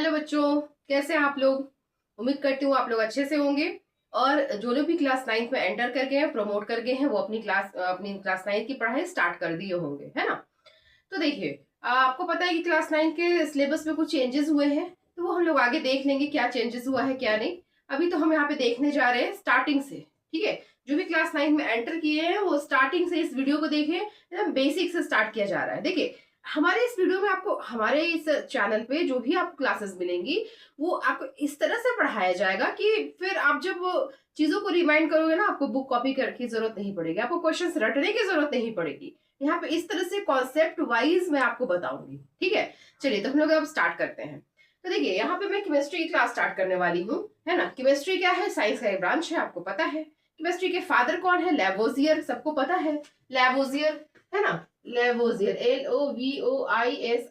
Hello बच्चों, कैसे हैं आप लोग। उम्मीद करती हूँ आप लोग अच्छे से होंगे। और जो लोग भी क्लास 9 में एंटर कर गए हैं, प्रमोट कर गए हैं, वो अपनी क्लास 9 की पढ़ाई स्टार्ट कर दिए होंगे, है ना। तो देखिए, आपको पता है कि क्लास 9 के सिलेबस में कुछ चेंजेस हुए हैं, तो वो हम लोग आगे देख लेंगे क्या चेंजेस हुआ है क्या नहीं। अभी तो हम यहाँ पे देखने जा रहे हैं स्टार्टिंग से। ठीक है, जो भी क्लास 9 में एंटर किए हैं वो स्टार्टिंग से इस वीडियो को देखें, एकदम बेसिक से स्टार्ट किया जा रहा है। देखिए, हमारे इस वीडियो में आपको हमारे इस चैनल पे जो भी आपको क्लासेस मिलेंगी वो आपको इस तरह से पढ़ाया जाएगा कि फिर आप जब वो चीजों को रिमाइंड करोगे ना, आपको बुक कॉपी की जरूरत नहीं पड़ेगी, आपको क्वेश्चंस रटने की जरूरत नहीं पड़ेगी। यहाँ पे इस तरह से कॉन्सेप्ट वाइज मैं आपको बताऊंगी। ठीक है, चलिए तो हम लोग अब स्टार्ट करते हैं। तो देखिए, यहाँ पे मैं केमिस्ट्री की क्लास स्टार्ट करने वाली हूँ, है ना। केमिस्ट्री क्या है, साइंस का एक ब्रांच है, आपको पता है। केमिस्ट्री के फादर कौन है, लेवोजियर, सबको पता है। लेवोजियर, है ना। Lavoisier, LOVOISIER,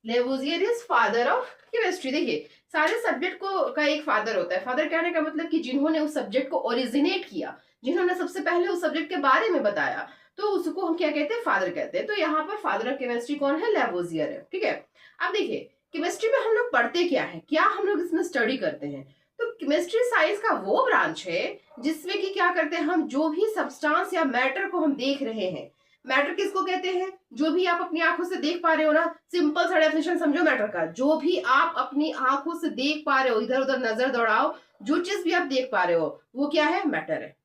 Lavoisier is father of chemistry. देखिए, सारे सब्जेक्ट को का एक फादर होता है। फादर कहने का मतलब कि जिन्होंने उस सब्जेक्ट को ओरिजिनेट किया, जिन्होंने सबसे पहले उस सब्जेक्ट के बारे में बताया, तो उसको हम क्या कहते हैं, फादर कहते हैं। तो यहाँ पर फादर ऑफ केमिस्ट्री कौन है, लेवोजियर है। ठीक है, अब देखिए, केमिस्ट्री में हम लोग पढ़ते क्या है, क्या हम लोग इसमें स्टडी करते हैं। तो केमिस्ट्री साइंस का वो ब्रांच है जिसमें कि क्या करते हैं, हम जो भी सब्सटेंस या मैटर को हम देख रहे हैं। मैटर किसको कहते हैं, जो भी आप अपनी आंखों से देख पा रहे हो ना। सिंपल सा डेफिनेशन समझो मैटर का, जो भी आप अपनी आंखों से देख पा रहे हो, इधर उधर नजर दौड़ाओ, जो चीज भी आप देख पा रहे हो वो क्या है, मैटर है।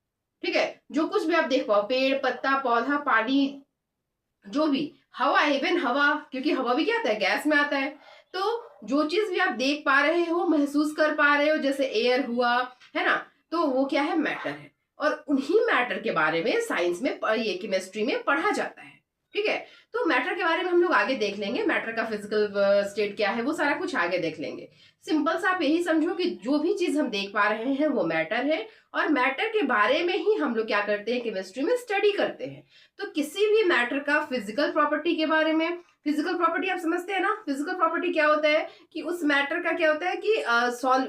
ठीक है, जो कुछ भी आप देख पाओ, पेड़ पत्ता पौधा पानी, जो भी, हवा, इवन हवा, क्योंकि हवा भी क्या आता है, गैस में आता है। तो जो चीज भी आप देख पा रहे हो, महसूस कर पा रहे हो, जैसे एयर हुआ, है ना, तो वो क्या है, मैटर है। और उन्हीं मैटर के बारे में साइंस में, ये केमिस्ट्री में पढ़ा जाता है। ठीक है, तो मैटर के बारे में हम लोग आगे देख लेंगे, मैटर का फिजिकल स्टेट क्या है वो सारा कुछ आगे देख लेंगे। सिंपल सा आप यही समझो कि जो भी चीज हम देख पा रहे हैं वो मैटर है, और मैटर के बारे में ही हम लोग क्या करते हैं, केमिस्ट्री में स्टडी करते हैं। तो किसी भी मैटर का फिजिकल प्रॉपर्टी के बारे में, फिजिकल प्रॉपर्टी आप समझते हैं ना, फिजिकल प्रॉपर्टी क्या होता है कि उस मैटर का क्या होता है कि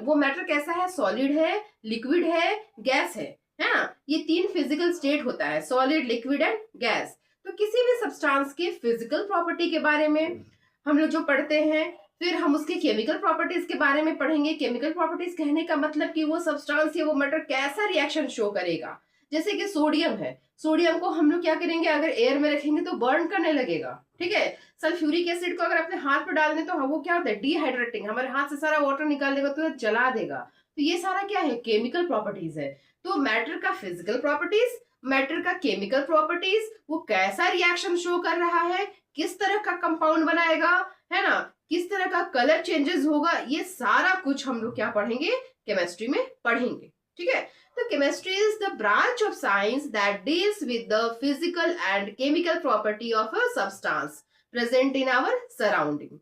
वो मैटर कैसा है, सॉलिड है, लिक्विड है, गैस है ना। ये तीन फिजिकल स्टेट होता है, सॉलिड, लिक्विड एंड गैस। तो किसी भी सब्सटेंस के फिजिकल प्रॉपर्टी के बारे में हम लोग जो पढ़ते हैं, फिर हम उसके केमिकल प्रॉपर्टीज के बारे में पढ़ेंगे। केमिकल प्रॉपर्टीज कहने का मतलब कि वो सब्सटेंस या वो मैटर कैसा रिएक्शन शो करेगा। जैसे कि सोडियम है, सोडियम को हम लोग क्या करेंगे, अगर एयर में रखेंगे तो बर्न करने लगेगा। ठीक है, सल्फ्यूरिक एसिड को अगर अपने हाथ पर डाल दें तो वो क्या होता है, डिहाइड्रेटिंग, हमारे हाथ से सारा वाटर निकाल देगा, तो जला देगा। तो ये सारा क्या है, केमिकल प्रॉपर्टीज है। तो मैटर का फिजिकल प्रॉपर्टीज, मैटर का केमिकल प्रॉपर्टीज, वो कैसा रिएक्शन शो कर रहा है, किस तरह का कंपाउंड बनाएगा, है ना, किस तरह का कलर चेंजेस होगा, ये सारा कुछ हम लोग क्या पढ़ेंगे, केमिस्ट्री में पढ़ेंगे। ठीक है, तो chemistry is the branch of science that deals with the physical and chemical property of a substance present in our surrounding.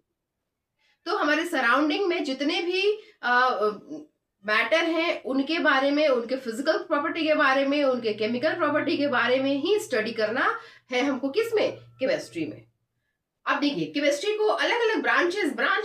तो हमारे सराउंडिंग में जितने भी मैटर हैं उनके बारे में, उनके फिजिकल प्रॉपर्टी के बारे में, उनके केमिकल प्रॉपर्टी के बारे में ही स्टडी करना है हमको, किसमें, केमिस्ट्री में। अब देखिए, केमिस्ट्री को अलग अलग ब्रांच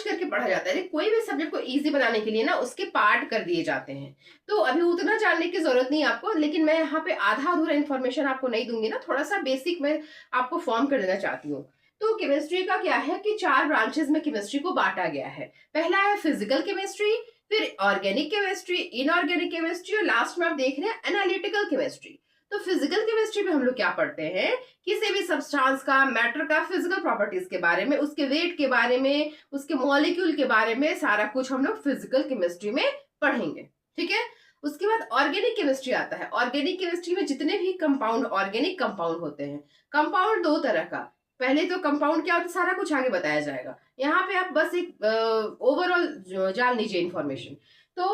करके पढ़ा जाता है। कोई भी सब्जेक्ट को इजी बनाने के लिए ना उसके पार्ट कर दिए जाते हैं। तो अभी उतना जानने की जरूरत नहीं है आपको, लेकिन मैं यहाँ पे आधा अधूरा इन्फॉर्मेशन आपको नहीं दूंगी ना, थोड़ा सा बेसिक मैं आपको फॉर्म कर देना चाहती हूँ। तो केमिस्ट्री का क्या है कि 4 ब्रांचेस में केमिस्ट्री को बांटा गया है। पहला है फिजिकल केमिस्ट्री, फिर ऑर्गेनिक केमिस्ट्री, इनऑर्गेनिक केमिस्ट्री, और लास्ट में आप देख रहे हैं एनालिटिकल केमिस्ट्री। तो फिजिकल केमिस्ट्री में हम लोग क्या पढ़ते हैं, किसी भी सब्सटेंस का, मैटर का फिजिकल प्रॉपर्टीज के बारे में, उसके वेट के बारे में, उसके मॉलिक्यूल के बारे में, सारा कुछ हम लोग फिजिकल केमिस्ट्री में पढ़ेंगे। ठीक है, उसके बाद ऑर्गेनिक केमिस्ट्री आता है। ऑर्गेनिक केमिस्ट्री में जितने भी कंपाउंड, ऑर्गेनिक कंपाउंड होते हैं, कंपाउंड 2 तरह का। पहले तो कंपाउंड क्या होता है सारा कुछ आगे बताया जाएगा, यहाँ पे आप बस एक ओवरऑल जान लीजिए इंफॉर्मेशन। तो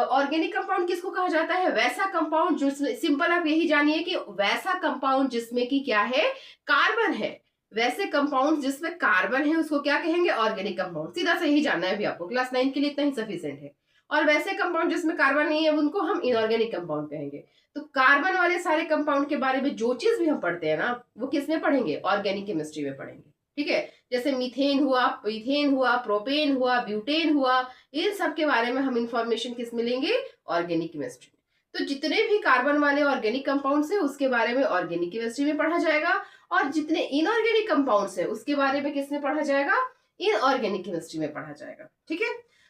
ऑर्गेनिक कंपाउंड किसको कहा जाता है, वैसा कंपाउंड जो, सिंपल आप यही जानिए कि वैसा कंपाउंड जिसमें कि क्या है, कार्बन है। वैसे कंपाउंड जिसमें कार्बन है उसको क्या कहेंगे, ऑर्गेनिक कंपाउंड। सीधा सा यही जानना है अभी आपको, क्लास 9 के लिए इतना ही सफिशिएंट है। और वैसे कंपाउंड जिसमें कार्बन नहीं है उनको हम इनऑर्गेनिक कंपाउंड कहेंगे। तो कार्बन वाले सारे कंपाउंड के बारे में जो चीज भी हम पढ़ते हैं ना, वो किस में पढ़ेंगे, ऑर्गेनिक केमिस्ट्री में पढ़ेंगे। ठीक है, जैसे मीथेन हुआ, इथेन हुआ, प्रोपेन हुआ, ब्यूटेन हुआ, इन सब के बारे में हम इंफॉर्मेशन किस मिलेंगे, ऑर्गेनिक केमिस्ट्री में। तो जितने भी कार्बन वाले ऑर्गेनिक कंपाउंड्स है उसके बारे में ऑर्गेनिक केमिस्ट्री में पढ़ा जाएगा, और जितने इनऑर्गेनिक कंपाउंड्स है उसके बारे में किसमें पढ़ा जाएगा, इनऑर्गेनिक केमिस्ट्री में पढ़ा जाएगा। ठीक है,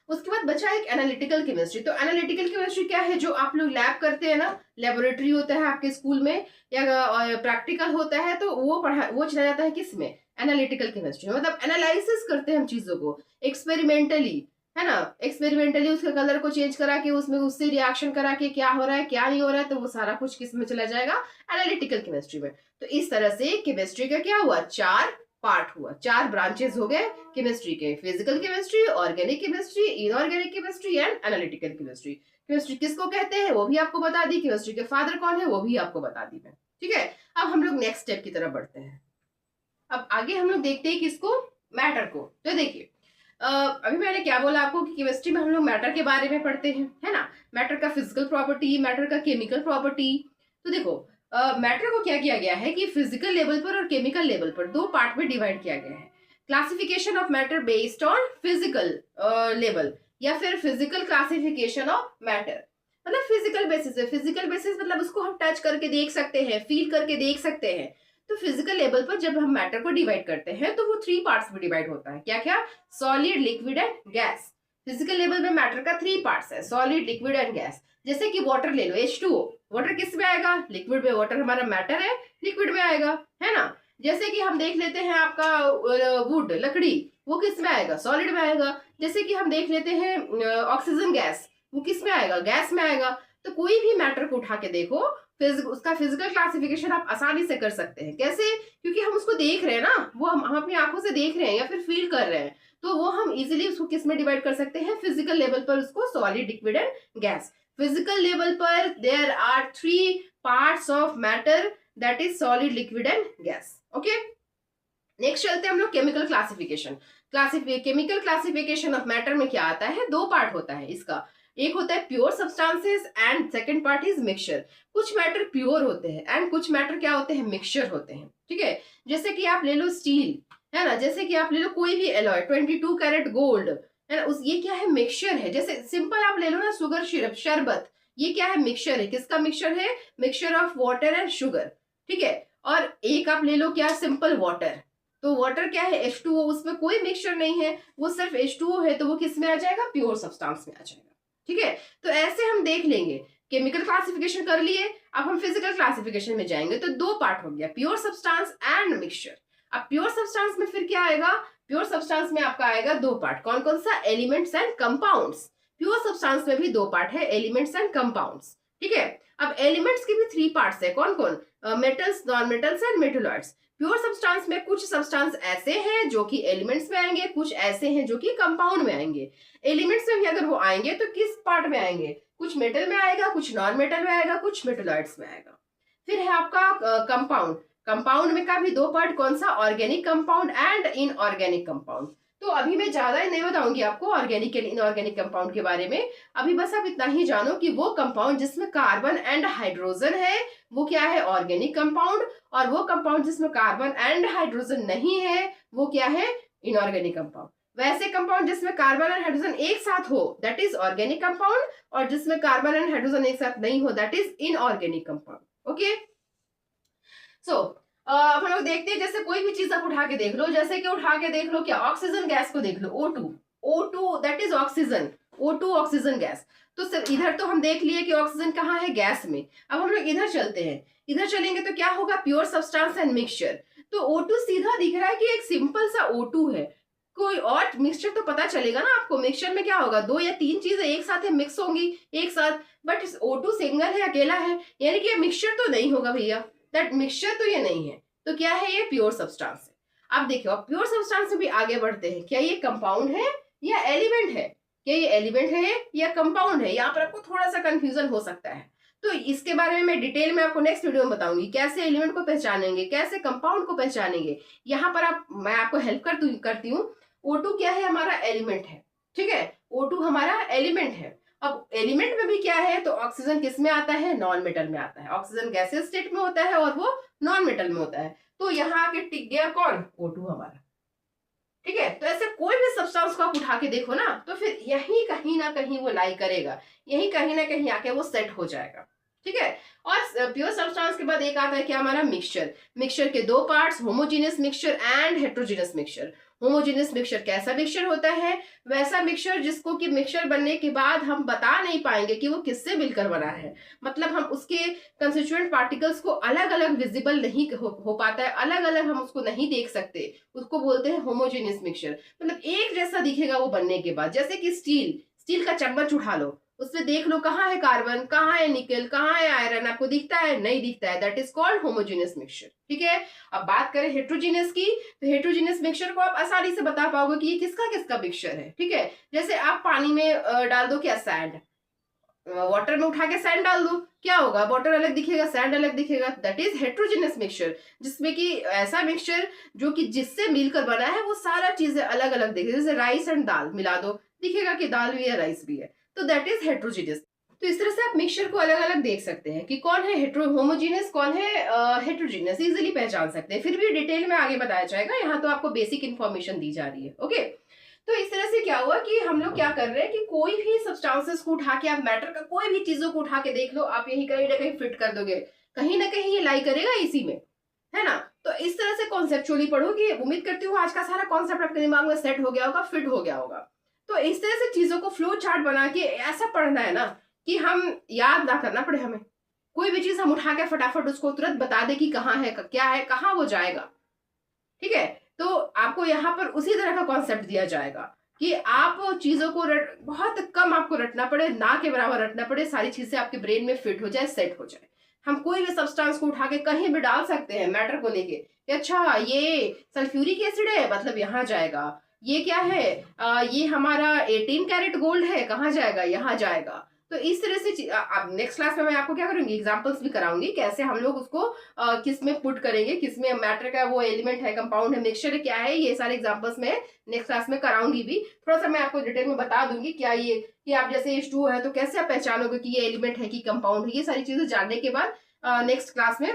उसके बाद बचा एक एनालिटिकल केमिस्ट्री। तो एनालिटिकल केमिस्ट्री क्या है, जो आप लोग लैब करते हैं ना, लेबोरेटरी होता है आपके स्कूल में या प्रैक्टिकल होता है, तो वो चला जाता है किसमें, एनालिटिकल केमिस्ट्री में। मतलब एनालिसिस करते हैं हम चीजों को एक्सपेरिमेंटली, है ना, एक्सपेरिमेंटली उसके कलर को चेंज करा के उसमें उससे रिएक्शन करा के क्या हो रहा है क्या नहीं हो रहा है, तो वो सारा कुछ किस में चला जाएगा, एनालिटिकल केमिस्ट्री में। तो इस तरह से केमिस्ट्री का क्या हुआ, 4 पार्ट हुआ, 4 ब्रांचेस हो गए केमिस्ट्री के, physical chemistry, organic chemistry, inorganic chemistry and analytical chemistry. Chemistry किसको कहते हैं वो भी आपको बता दी, केमिस्ट्री के फादर कौन है वो भी आपको बता दी मैं। ठीक है, अब हम लोग नेक्स्ट स्टेप की तरफ बढ़ते हैं। अब आगे हम लोग देखते हैं किसको, मैटर को। तो देखिए अभी मैंने क्या बोला आपको कि केमिस्ट्री में हम लोग मैटर के बारे में पढ़ते हैं, है ना, मैटर का फिजिकल प्रॉपर्टी, मैटर का केमिकल प्रॉपर्टी। तो देखो मैटर को क्या किया गया है कि फिजिकल लेवल पर और केमिकल लेवल पर 2 पार्ट में डिवाइड किया गया है। Classification of matter based on physical level, या फिर फिजिकल क्लासिफिकेशन ऑफ मैटर, मतलब फिजिकल बेसिस है। फिजिकल बेसिस मतलब उसको हम टच करके देख सकते हैं, फील करके देख सकते हैं। तो फिजिकल लेवल पर जब हम मैटर को डिवाइड करते हैं तो वो 3 पार्ट्स में डिवाइड होता है। क्या क्या, solid, liquid and gas. Physical level में मैटर का 3 पार्ट्स है, सॉलिड, लिक्विड एंड गैस। जैसे कि वाटर ले लो, H2O, वाटर किस में आएगा, लिक्विड में। वाटर हमारा मैटर है, लिक्विड में आएगा, है ना। जैसे कि हम देख लेते हैं आपका वुड, लकड़ी, वो किस में आएगा, सॉलिड में आएगा। जैसे कि हम देख लेते हैं ऑक्सीजन गैस, वो किस में आएगा, गैस में आएगा। तो कोई भी मैटर को उठा के देखो, उसका फिजिकल क्लासिफिकेशन आप आसानी से कर सकते हैं। कैसे, क्योंकि हम उसको देख रहे हैं ना, वो हम अपनी आंखों से देख रहे हैं या फिर फील कर रहे हैं, तो वो हम इजीली उसको किस में डिवाइड कर सकते हैं, फिजिकल लेवल पर उसको solid, liquid and gas. Physical level पर there are 3 parts of matter, that is solid, liquid and gas. Okay, next चलते हैं हम लोग chemical classification. Chemical classification of matter में क्या आता है, 2 पार्ट होता है इसका। एक होता है pure substances and second part is mixture. कुछ मैटर प्योर होते हैं एंड कुछ मैटर क्या होते हैं, मिक्सचर होते हैं। ठीक है, जैसे कि आप ले लो स्टील, है ना, जैसे कि आप ले लो कोई भी एलॉय, 22 कैरेट गोल्ड, है ना, उस ये क्या है, मिक्सचर है। जैसे सिंपल आप ले लो ना शुगर सिरप, शरबत, ये क्या है, मिक्सचर है। किसका मिक्सचर है, mixture of water and sugar. ठीक है, और एक आप ले लो क्या, सिंपल वाटर, तो वाटर क्या है, H2O, उसमें कोई मिक्सचर नहीं है, वो सिर्फ H2O है, तो वो किस में आ जाएगा, प्योर सब्सटेंस में आ जाएगा। ठीक है, तो ऐसे हम देख लेंगे, केमिकल क्लासिफिकेशन कर लिए, अब हम फिजिकल क्लासिफिकेशन में जाएंगे। तो 2 पार्ट हो गया, प्योर सब्सटेंस एंड मिक्सचर। अब प्योर सब्सटेंस में फिर क्या आएगा, प्योर सब्सटेंस में आपका आएगा 2 पार्ट, कौन कौन सा, elements and compounds. Pure substance में भी 2 पार्ट है, एलिमेंट्स एंड कंपाउंड्स। ठीक है, अब एलिमेंट्स के भी 3 पार्ट्स है, कौन कौन, metals, non metals and metalloids. Pure substance में कुछ सब्सटेंस ऐसे हैं जो कि एलिमेंट्स में आएंगे, कुछ ऐसे हैं जो कि कंपाउंड में आएंगे। एलिमेंट्स में भी अगर वो आएंगे तो किस पार्ट में आएंगे, कुछ मेटल में आएगा, कुछ नॉन मेटल में आएगा, कुछ मेटेलॉइड्स में आएगा। फिर है आपका कंपाउंड। कंपाउंड में का भी 2 पार्ट, कौन सा, organic compound and inorganic compound. तो अभी मैं ज्यादा नहीं बताऊंगी आपको ऑर्गेनिक एंड इनऑर्गेनिक कंपाउंड के बारे में। अभी बस आप इतना ही जानो कि वो कंपाउंड जिसमें कार्बन एंड हाइड्रोजन है वो क्या है, ऑर्गेनिक कंपाउंड, और वो कंपाउंड जिसमें कार्बन एंड हाइड्रोजन नहीं है वो क्या है, इनऑर्गेनिक कंपाउंड। वैसे कंपाउंड जिसमें कार्बन एंड हाइड्रोजन एक साथ हो दैट इज ऑर्गेनिक कंपाउंड, और जिसमें कार्बन एंड हाइड्रोजन एक साथ नहीं हो that is inorganic compound. Okay, so अब हम लोग देखते हैं, जैसे कोई भी चीज आप उठा के देख लो, जैसे कि उठा के देख लो क्या, ऑक्सीजन गैस को देख लो, O2 that is oxygen, O2 oxygen gas. तो सिर्फ इधर तो हम देख लिए कि ऑक्सीजन कहाँ है, गैस में। अब हम लोग इधर चलते हैं, इधर चलेंगे तो क्या होगा, प्योर सब्सटेंस एंड मिक्सचर। तो O2 सीधा दिख रहा है कि एक सिंपल सा O2 है, कोई और मिक्सचर तो पता चलेगा ना आपको। मिक्सचर में क्या होगा, 2 या 3 चीजें एक साथ मिक्स होंगी एक साथ, बट O2 सिंगल है, अकेला है, यानी कि ये मिक्सचर तो नहीं होगा भैया, दैट मिक्सचर तो ये नहीं है। तो क्या है, ये प्योर सब्सटेंस है। अब देखियो, अब प्योर सब्सटेंस में भी आगे बढ़ते हैं, क्या ये कंपाउंड है या एलिमेंट है, क्या ये एलिमेंट है या कंपाउंड है, यहाँ पर आपको थोड़ा सा कंफ्यूजन हो सकता है। तो इसके बारे में मैं डिटेल में आपको नेक्स्ट वीडियो में बताऊंगी, कैसे एलिमेंट को पहचानेंगे, कैसे कंपाउंड को पहचानेंगे। यहाँ पर मैं आपको हेल्प करती हूँ। O2 क्या है, हमारा एलिमेंट है। ठीक है, O2 हमारा एलिमेंट है। अब एलिमेंट में भी क्या है, तो ऑक्सीजन किस में आता है, नॉन मेटल में आता है। ऑक्सीजन गैसियस स्टेट में होता है और वो नॉन मेटल में होता है। तो यहाँ आके टिक गया कौन, O2 हमारा। ठीक है, तो ऐसे कोई भी सब्सटेंस को आप उठा के देखो ना, तो फिर यही कहीं ना कहीं वो लाई करेगा, यही कहीं ना कहीं आके वो सेट हो जाएगा। ठीक है, और प्योर सब्सटेंस के बाद एक आता है क्या, हमारा मिक्सचर। मिक्सचर के 2 parts, homogeneous mixture and heterogeneous mixture. Homogeneous mixture कैसा मिक्सचर होता है? वैसा मिक्सचर जिसको कि मिक्सचर बनने के बाद हम बता नहीं पाएंगे कि वो किससे मिलकर बना है। मतलब हम उसके कंस्टिट्यूएंट पार्टिकल्स को अलग अलग विजिबल नहीं हो पाता है, अलग अलग हम उसको नहीं देख सकते, उसको बोलते हैं होमोजेनियस मिक्सचर। मतलब एक जैसा दिखेगा वो बनने के बाद। जैसे कि स्टील का चम्मच उठा लो, उसमें देख लो कहाँ है कार्बन, कहाँ है निकल, कहाँ है आयरन, आपको दिखता है? नहीं दिखता है। That is called homogeneous mixture. ठीक है। अब बात करें हेट्रोजीनियस की, तो हेट्रोजीनियस मिक्सचर को आप आसानी से बता पाओगे कि ये किसका किसका मिक्सचर है। ठीक है। जैसे आप पानी में डाल दो क्या, सैंड, वाटर में उठा के सैंड डाल दो, क्या होगा? वाटर अलग दिखेगा, सैंड अलग दिखेगा। दैट इज हेट्रोजेनियस मिक्सचर, जिसमें कि ऐसा मिक्सचर जो कि जिससे मिलकर बना है वो सारा चीजें अलग अलग दिखेगी। जैसे राइस एंड दाल मिला दो, दिखेगा कि दाल भी है राइस भी है। तो दैट इज हेट्रोजीनियस। तो इस तरह से आप मिक्सचर को अलग अलग देख सकते हैं कि कौन है होमोजीनियस, कौन है हेट्रोजीनियस, इजिली पहचान सकते हैं। फिर भी डिटेल में आगे बताया जाएगा, यहाँ तो आपको बेसिक इन्फॉर्मेशन दी जा रही है। ओके। तो इस तरह से क्या हुआ कि हम लोग क्या कर रहे हैं कि कोई भी सब्सटेंसेस को उठा के, आप मैटर का कोई भी चीजों को उठा के देख लो, आप यही कहीं ना कहीं फिट कर दोगे, कहीं ना कहीं ये लाई करेगा इसी में, है ना। तो इस तरह से कॉन्सेप्चुअली पढ़ोगे। उम्मीद करती हूँ आज का सारा कॉन्सेप्ट आपके दिमाग में सेट हो गया होगा, फिट हो गया होगा। तो इस तरह से चीजों को फ्लो चार्ट बना के ऐसा पढ़ना है ना कि हम याद ना करना पड़े हमें। कोई भी चीज हम उठा के फटाफट उसको तुरंत बता दे कि कहाँ है, क्या है, कहाँ वो जाएगा। ठीक है। तो आपको यहाँ पर उसी तरह का कॉन्सेप्ट दिया जाएगा कि आप चीजों को बहुत कम आपको रटना पड़े, ना के बराबर रटना पड़े, सारी चीजें आपके ब्रेन में फिट हो जाए, सेट हो जाए। हम कोई भी सब्सटेंस को उठा के कहीं भी डाल सकते हैं मैटर को लेके कि अच्छा ये सल्फ्यूरिक एसिड है, मतलब यहाँ जाएगा। ये क्या है? ये हमारा 18 कैरेट गोल्ड है, कहाँ जाएगा? यहाँ जाएगा। तो इस तरह से अब नेक्स्ट क्लास में मैं आपको क्या करूंगी, एग्जांपल्स भी कराऊंगी कैसे हम लोग उसको किस में पुट करेंगे, किस में मैटर का वो एलिमेंट है, कंपाउंड है, मिक्सचर है, क्या है, ये सारे एग्जांपल्स में नेक्स्ट क्लास में कराऊंगी भी। थोड़ा सा मैं आपको डिटेल में बता दूंगी क्या ये कि आप जैसे H2O है तो कैसे आप पहचानोगे कि ये एलिमेंट है कि कंपाउंड है। ये सारी चीजें जानने के बाद नेक्स्ट क्लास में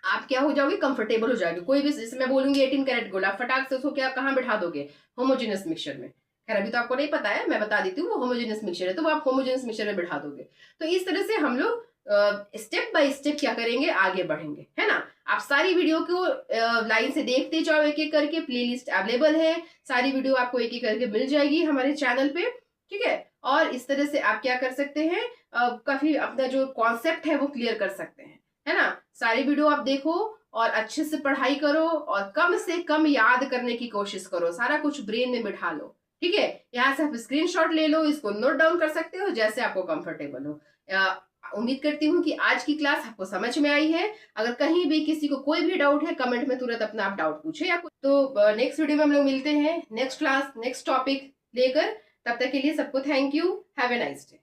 आप क्या हो जाओगे, कंफर्टेबल हो जाओगे। कोई भी जैसे मैं बोलूंगी 18 कैरेट गोल्ड, आप फटाक से उसको क्या कहाँ बिठा दोगे? होमोजेनियस मिक्सचर में। खैर अभी तो आपको नहीं पता है, मैं बता देती हूँ, वो होमोजेनियस मिक्सचर है तो वो आप होमोजेनियस मिक्सचर में बिठा दोगे। तो इस तरह से हम लोग स्टेप बाय स्टेप क्या करेंगे, आगे बढ़ेंगे, है ना। आप सारी वीडियो को लाइन से देखते जाओ, एक एक करके। प्लेलिस्ट अवेलेबल है, सारी वीडियो आपको एक एक करके मिल जाएगी हमारे चैनल पे। ठीक है। और इस तरह से आप क्या कर सकते हैं, काफी अपना जो कॉन्सेप्ट है वो क्लियर कर सकते हैं, है ना। सारी वीडियो आप देखो और अच्छे से पढ़ाई करो और कम से कम याद करने की कोशिश करो, सारा कुछ ब्रेन में बिठा लो। ठीक है। यहाँ से आप स्क्रीनशॉट ले लो, इसको नोट डाउन कर सकते हो जैसे आपको कंफर्टेबल हो। उम्मीद करती हूँ कि आज की क्लास आपको समझ में आई है। अगर कहीं भी किसी को कोई भी डाउट है, कमेंट में तुरंत अपना आप डाउट पूछे या तो नेक्स्ट वीडियो में हम लोग मिलते हैं नेक्स्ट क्लास नेक्स्ट टॉपिक लेकर। तब तक के लिए सबको thank you, have a nice day.